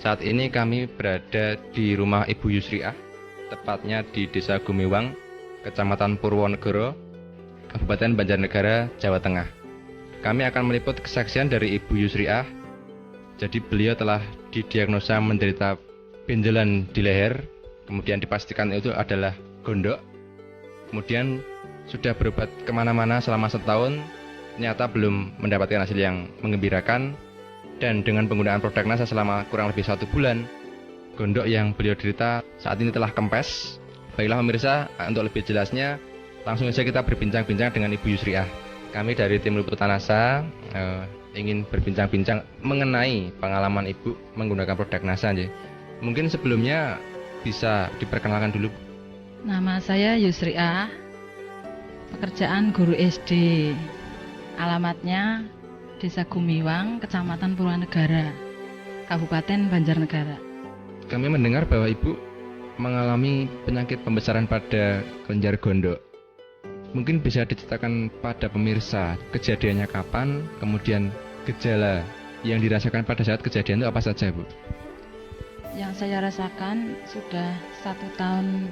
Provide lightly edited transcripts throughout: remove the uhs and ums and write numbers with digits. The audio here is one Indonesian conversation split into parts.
Saat ini kami berada di rumah Ibu Yusriah, tepatnya di Desa Gumiwang, Kecamatan Purwonegoro, Kabupaten Banjarnegara, Jawa Tengah. Kami akan meliput kesaksian dari Ibu Yusriah. Jadi beliau telah didiagnosa menderita benjolan di leher, kemudian dipastikan itu adalah gondok. Kemudian sudah berobat kemana-mana selama setahun, ternyata belum mendapatkan hasil yang menggembirakan. Dan dengan penggunaan produk NASA selama kurang lebih 1 bulan, gondok yang beliau derita saat ini telah kempes. Baiklah pemirsa, untuk lebih jelasnya langsung saja kita berbincang-bincang dengan Ibu Yusriah. Kami dari tim liputan NASA ingin berbincang-bincang mengenai pengalaman Ibu menggunakan produk NASA. Mungkin sebelumnya bisa diperkenalkan dulu. Nama saya Yusriah, pekerjaan guru SD. Alamatnya Desa Gumiwang, Kecamatan Purwonegara, Kabupaten Banjarnegara. Kami mendengar bahwa Ibu mengalami penyakit pembesaran pada kelenjar gondok. Mungkin bisa diceritakan pada pemirsa kejadiannya kapan, kemudian gejala yang dirasakan pada saat kejadian itu apa saja, Bu? Yang saya rasakan sudah 1 tahun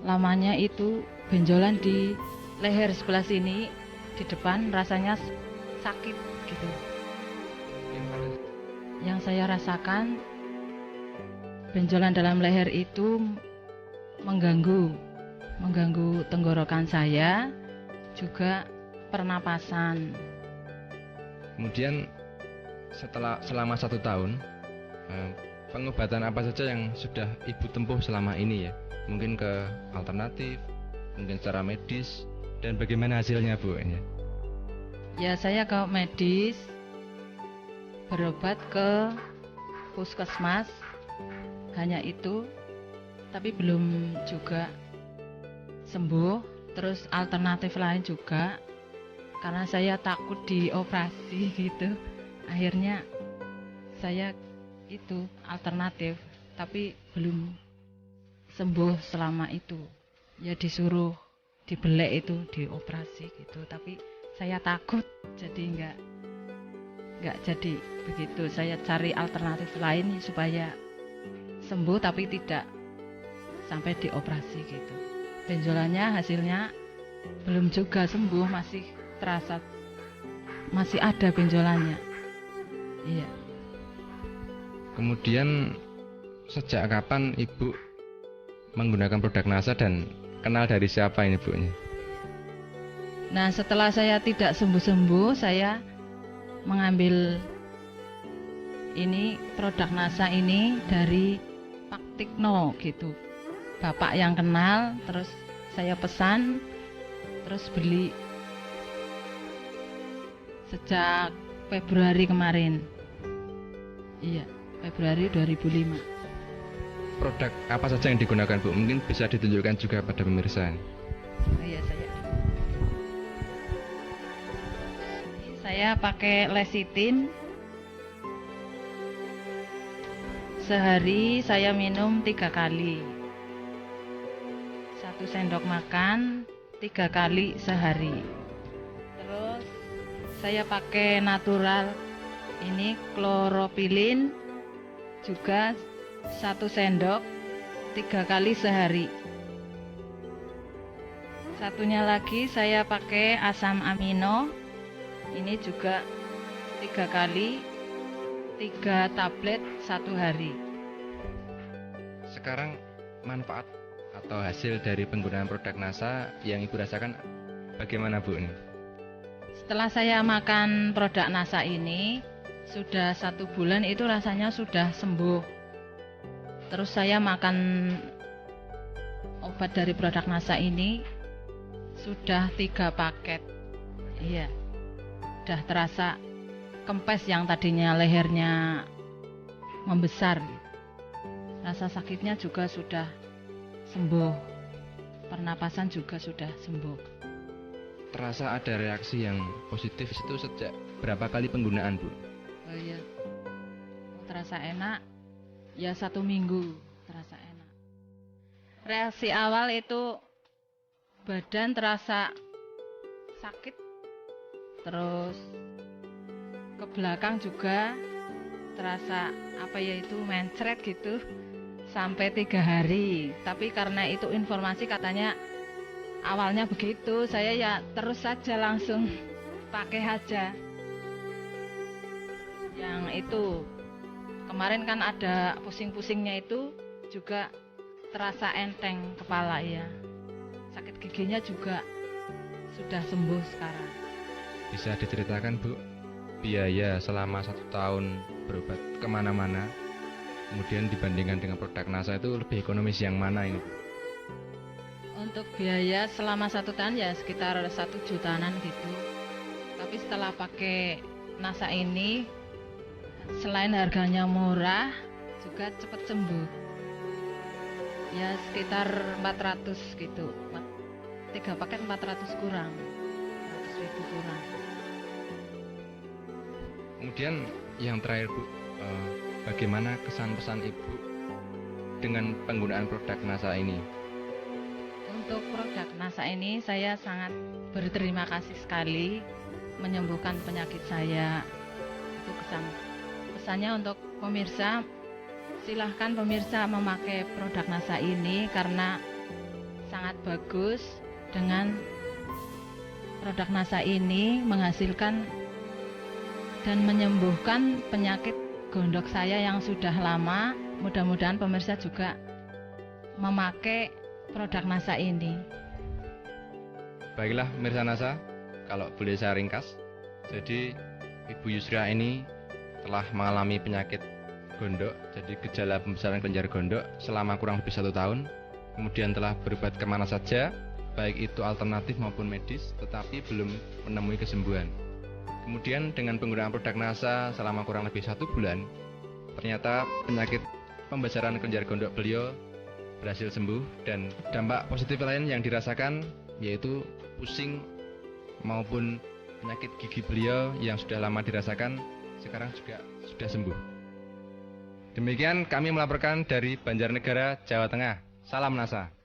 lamanya itu benjolan di leher sebelah sini, di depan rasanya sakit gitu. Yang saya rasakan benjolan dalam leher itu mengganggu tenggorokan saya, juga pernapasan. Kemudian selama 1 tahun, pengobatan apa saja yang sudah Ibu tempuh selama ini ya? Mungkin ke alternatif, mungkin secara medis, dan bagaimana hasilnya, Bu? Ya, saya ke medis, berobat ke puskesmas, hanya itu, tapi belum juga sembuh. Terus alternatif lain juga, karena saya takut dioperasi gitu. Akhirnya saya itu alternatif, tapi belum sembuh selama itu. Ya disuruh dibelek itu, dioperasi gitu, tapi saya takut, jadi nggak jadi begitu. Saya cari alternatif lain supaya sembuh tapi tidak sampai dioperasi gitu. Benjolannya hasilnya belum juga sembuh, masih terasa, masih ada benjolannya. Iya. Kemudian sejak kapan Ibu menggunakan produk NASA dan kenal dari siapa ini, Bu? Nah, setelah saya tidak sembuh-sembuh, saya mengambil ini produk NASA ini dari Pak Tikno gitu. Bapak yang kenal, terus saya pesan, terus beli sejak Februari kemarin. Iya, Februari 2005. Produk apa saja yang digunakan, Bu? Mungkin bisa ditunjukkan juga pada pemirsa. Oh iya, saya pakai lecithin. Sehari saya minum 3 kali. 1 sendok makan 3 kali sehari. Terus saya pakai natural ini kloropilin juga 1 sendok 3 kali sehari. Satunya lagi saya pakai asam amino, ini juga 3 kali, 3 tablet 1 hari. Sekarang manfaat atau hasil dari penggunaan produk NASA yang Ibu rasakan bagaimana, Bu? Setelah saya makan produk NASA ini, sudah 1 bulan itu rasanya sudah sembuh. Terus saya makan obat dari produk NASA ini sudah 3 paket. Iya, sudah terasa kempes yang tadinya lehernya membesar. Rasa sakitnya juga sudah sembuh, pernapasan juga sudah sembuh. Terasa ada reaksi yang positif itu sejak berapa kali penggunaan, Bu? Oh iya, terasa enak. Ya 1 minggu terasa enak. Reaksi awal itu badan terasa sakit, terus ke belakang juga terasa apa ya itu mencret gitu sampai 3 hari. Tapi karena itu informasi katanya awalnya begitu, saya ya terus saja langsung pakai aja. Yang itu kemarin kan ada pusing-pusingnya itu juga terasa enteng kepala ya. Sakit giginya juga sudah sembuh sekarang. Bisa diceritakan Bu, biaya selama 1 tahun berobat kemana-mana, kemudian dibandingkan dengan produk NASA itu lebih ekonomis yang mana ini Bu? Untuk biaya selama 1 tahun ya sekitar 1 jutaan gitu. Tapi setelah pakai NASA ini, selain harganya murah, juga cepat sembuh. Ya sekitar 400 gitu. 3 paket 400 kurang. 100.000 kurang. Kemudian yang terakhir Bu, bagaimana kesan pesan Ibu dengan penggunaan produk NASA ini? Untuk produk NASA ini saya sangat berterima kasih sekali menyembuhkan penyakit saya. Itu pesannya untuk pemirsa, silahkan pemirsa memakai produk NASA ini karena sangat bagus. Dengan produk NASA ini menghasilkan dan menyembuhkan penyakit gondok saya yang sudah lama. Mudah-mudahan pemirsa juga memakai produk NASA ini. Baiklah pemirsa NASA, kalau boleh saya ringkas, jadi Ibu Yusriah ini telah mengalami penyakit gondok, jadi gejala pembesaran kelenjar gondok selama kurang lebih 1 tahun. Kemudian telah berobat kemana saja, baik itu alternatif maupun medis, tetapi belum menemui kesembuhan. Kemudian dengan penggunaan produk NASA selama kurang lebih 1 bulan, ternyata penyakit pembesaran kelenjar gondok beliau berhasil sembuh, dan dampak positif lain yang dirasakan yaitu pusing maupun penyakit gigi beliau yang sudah lama dirasakan sekarang juga sudah sembuh. Demikian kami melaporkan dari Banjarnegara, Jawa Tengah. Salam NASA.